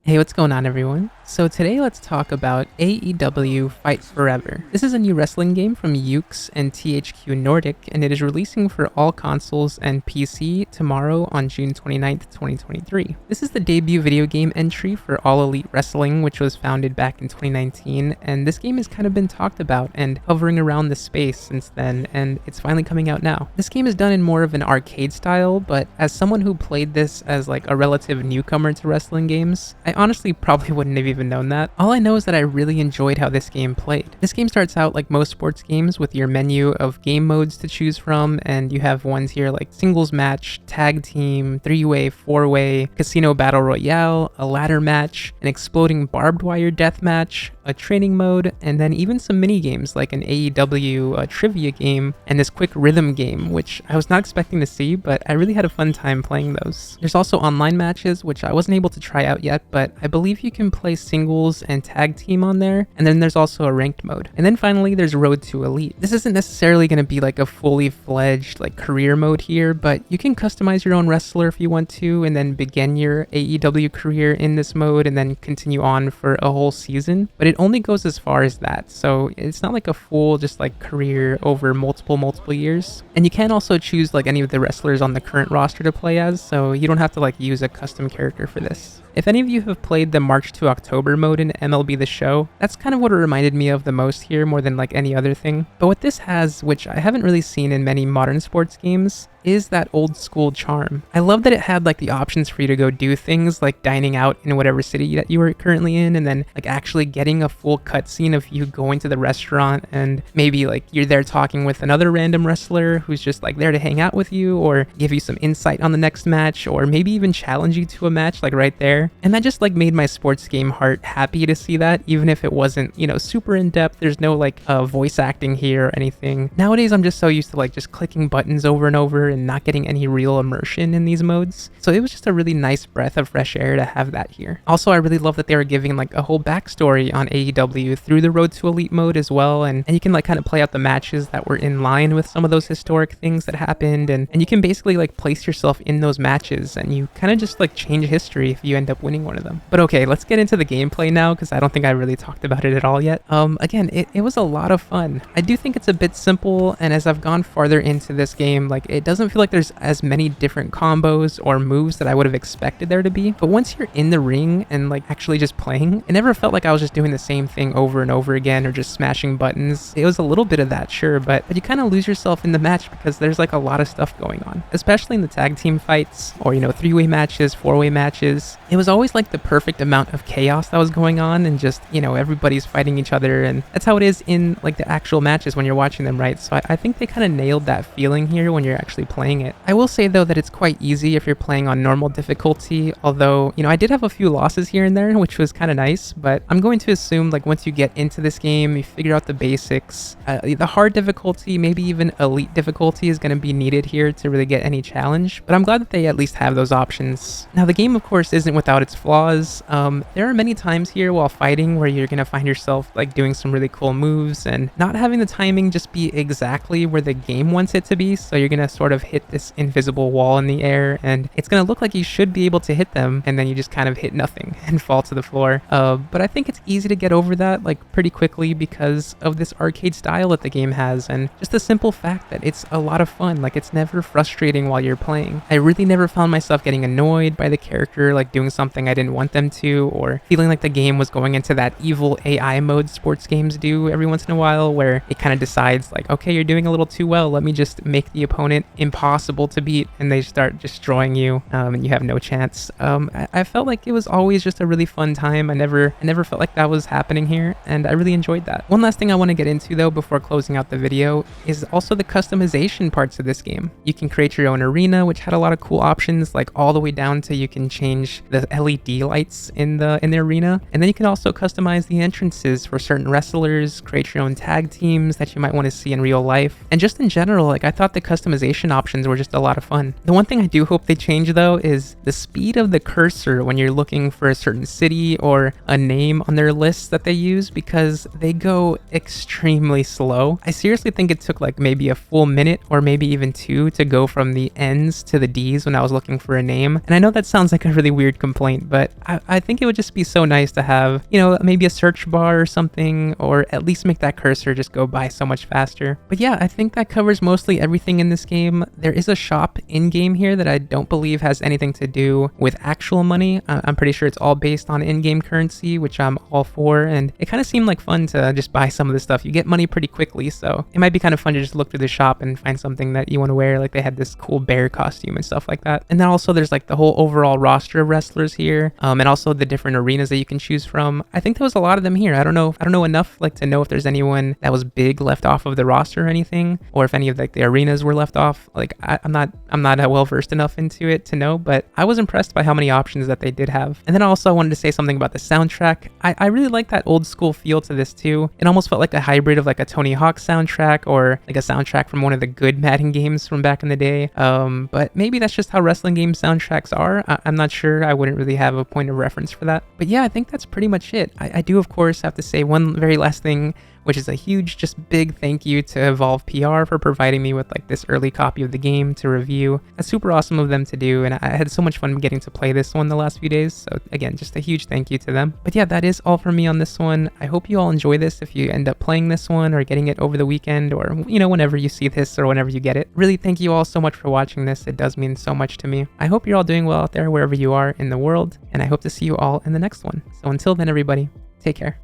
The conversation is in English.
Hey, what's going on, everyone? So today let's talk about AEW Fight Forever. This is a new wrestling game from Ukes and THQ Nordic, and it is releasing for all consoles and PC tomorrow on June 29th, 2023. This is the debut video game entry for All Elite Wrestling, which was founded back in 2019, and this game has kind of been talked about and hovering around the space since then, and it's finally coming out now. This game is done in more of an arcade style, but as someone who played this as like a relative newcomer to wrestling games, I honestly probably wouldn't have even known that. All I know is that I really enjoyed how this game played. This game starts out like most sports games with your menu of game modes to choose from, and you have ones here like singles match, tag team, 3-way, 4-way, casino battle royale, a ladder match, an exploding barbed wire death match, a training mode, and then even some mini games like an AEW trivia game and this quick rhythm game, which I was not expecting to see, but I really had a fun time playing those. There's also online matches, which I wasn't able to try out yet, but I believe you can play singles and tag team on there, and then there's also a ranked mode. And then finally, there's Road to Elite. This isn't necessarily going to be like a fully fledged like career mode here, but you can customize your own wrestler if you want to, and then begin your AEW career in this mode and then continue on for a whole season. But it only goes as far as that, so it's not like a full just like career over multiple years. And you can also choose like any of the wrestlers on the current roster to play as, so you don't have to like use a custom character for this. If any of you have played the March to October mode in MLB The Show, that's kind of what it reminded me of the most here, more than like any other thing. But what this has, which I haven't really seen in many modern sports games, is that old school charm. I love that it had like the options for you to go do things like dining out in whatever city that you were currently in, and then like actually getting a full cutscene of you going to the restaurant, and maybe like you're there talking with another random wrestler who's just like there to hang out with you or give you some insight on the next match, or maybe even challenge you to a match like right there. And that just like made my sports game heart happy to see that, even if it wasn't, super in depth. There's no like voice acting here or anything. Nowadays I'm just so used to like just clicking buttons over and over and not getting any real immersion in these modes. So it was just a really nice breath of fresh air to have that here. Also, I really love that they were giving like a whole backstory on AEW through the Road to Elite mode as well, and you can like kind of play out the matches that were in line with some of those historic things that happened, and you can basically like place yourself in those matches, and you kind of just like change history if you end up winning one of them. But okay, let's get into the gameplay now, because I don't think I really talked about it at all yet. Again, it was a lot of fun. I do think it's a bit simple, and as I've gone farther into this game, like it doesn't feel like there's as many different combos or moves that I would have expected there to be. But once you're in the ring and like actually just playing, it never felt like I was just doing the same thing over and over again or just smashing buttons. It was a little bit of that, sure, but you kind of lose yourself in the match because there's like a lot of stuff going on, especially in the tag team fights or 3-way matches, 4-way matches. It was always like the perfect amount of chaos that was going on, and just everybody's fighting each other, and that's how it is in like the actual matches when you're watching them, right? So I think they kind of nailed that feeling here when you're actually playing it. I will say though that it's quite easy if you're playing on normal difficulty, although I did have a few losses here and there, which was kind of nice. But I'm going to assume like once you get into this game, you figure out the basics. The hard difficulty, maybe even elite difficulty, is going to be needed here to really get any challenge, but I'm glad that they at least have those options. Now the game of course isn't without its flaws. There are many times here while fighting where you're going to find yourself like doing some really cool moves and not having the timing just be exactly where the game wants it to be, so you're going to sort of hit this invisible wall in the air, and it's going to look like you should be able to hit them, and then you just kind of hit nothing and fall to the floor. But I think it's easy to get over that like pretty quickly because of this arcade style that the game has, and just the simple fact that it's a lot of fun. Like it's never frustrating while you're playing. I really never found myself getting annoyed by the character like doing something I didn't want them to, or feeling like the game was going into that evil AI mode sports games do every once in a while, where it kind of decides like, okay, you're doing a little too well, let me just make the opponent impossible to beat, and they start destroying you, and you have no chance. I felt like it was always just a really fun time. I never felt like that was happening here, and I really enjoyed that. One last thing I want to get into though before closing out the video is also the customization parts of this game. You can create your own arena, which had a lot of cool options, like all the way down to you can change the LED lights in the arena, and then you can also customize the entrances for certain wrestlers, create your own tag teams that you might want to see in real life, and just in general, like I thought the customization options were just a lot of fun. The one thing I do hope they change though is the speed of the cursor when you're looking for a certain city or a name on their lists that they use, because they go extremely slow. I seriously think it took like maybe a full minute or maybe even two to go from the N's to the D's when I was looking for a name. And I know that sounds like a really weird complaint, but I think it would just be so nice to have, maybe a search bar or something, or at least make that cursor just go by so much faster. But yeah, I think that covers mostly everything in this game. There is a shop in-game here that I don't believe has anything to do with actual money. I'm pretty sure it's all based on in-game currency, which I'm all for, and it kind of seemed like fun to just buy some of this stuff. You get money pretty quickly, so it might be kind of fun to just look through the shop and find something that you want to wear. Like they had this cool bear costume and stuff like that. And then also there's like the whole overall roster of wrestlers here, and also the different arenas that you can choose from. I think there was a lot of them here. I don't know enough like to know if there's anyone that was big left off of the roster or anything, or if any of like the arenas were left off. Like I'm not well versed enough into it to know, but I was impressed by how many options that they did have. And then also I wanted to say something about the soundtrack. I really like that old school feel to this too. It almost felt like a hybrid of like a Tony Hawk soundtrack or like a soundtrack from one of the good Madden games from back in the day. But maybe that's just how wrestling game soundtracks are. I'm not sure. I wouldn't really have a point of reference for that. But yeah, I think that's pretty much it. I do, of course, have to say one very last thing, which is a huge, just big thank you to Evolve PR for providing me with like this early copy of the game to review. That's super awesome of them to do, and I had so much fun getting to play this one the last few days. So again, just a huge thank you to them. But yeah, that is all from me on this one. I hope you all enjoy this if you end up playing this one or getting it over the weekend, or whenever you see this or whenever you get it. Really thank you all so much for watching this. It does mean so much to me. I hope you're all doing well out there wherever you are in the world, and I hope to see you all in the next one. So until then, everybody, take care.